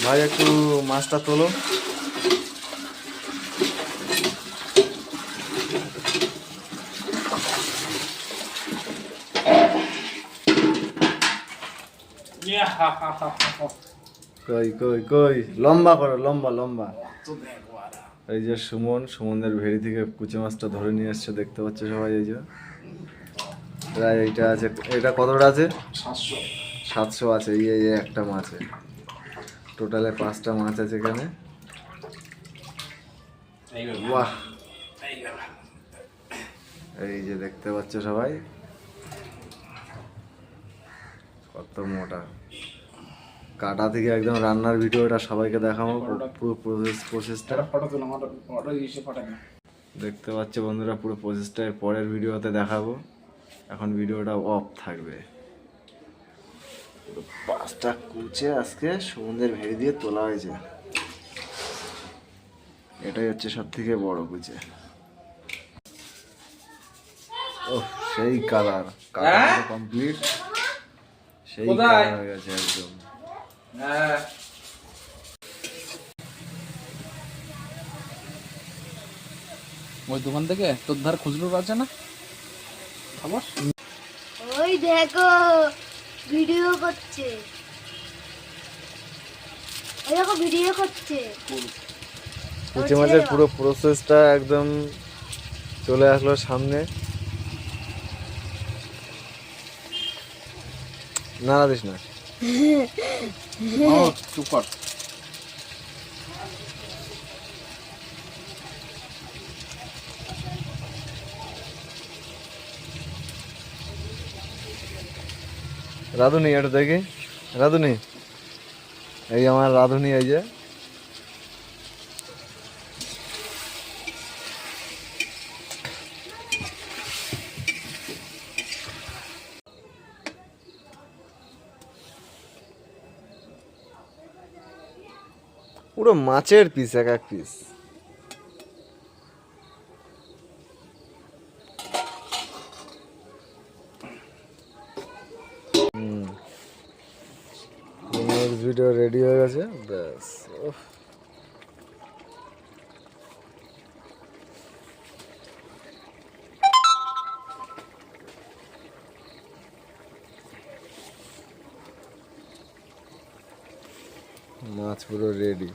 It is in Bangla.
ভাই একটু মাছটা তোলো। কই কই কই লম্বা করো, লম্বা লম্বা। এই যে সুমনদের ভেড়ি থেকে কুচি মাছটা ধরে নিয়ে এসছে, দেখতে পাচ্ছে সবাই। এই যে প্রায় এইটা আছে, এটা কতটা আছে? 700 আছে। এই একটা মাছে টোটালে 5টা মাছ আছে এখানে। বাহ, এই যে দেখতে পাচ্ছ সবাই কত মোটা। কাটা থেকে একদম রান্নার ভিডিওটা সবাইকে দেখাবো, পুরো প্রসেসটা দেখতে পাচ্ছ বন্ধুরা। পুরো প্রসেসটা এর পরের ভিডিওতে দেখাবো। এখন ভিডিওটা অফ থাকবে। পাঁচটা কুচে আজকে সমুদ্রের ভেড়ি দিয়ে তোলা হয়েছে। এটাই হচ্ছে সব থেকে বড় কুচে। ও সেই কালার, কালার কমপ্লিট, সেই কালার হয়ে গেছে একদম। ওই দোকান থেকে তোর ধার খুচরো আছে না খবর? ওই দেখো ভিডিও করছে, ওই দেখো ভিডিও করছে। কুচি মাছের পুরো প্রসেসটা একদম চলে আসলো সামনে। নাড়া দিস না। চুপ কর। রাধুনি এটা দেখি, রাধুনি, এই আমার রাধুনি। এই যে পুরো মাছের পিস, এক এক পিস। ভিডিও রেডি হয়ে গেছে, ব্যাস। মাছ পুরো রেডি।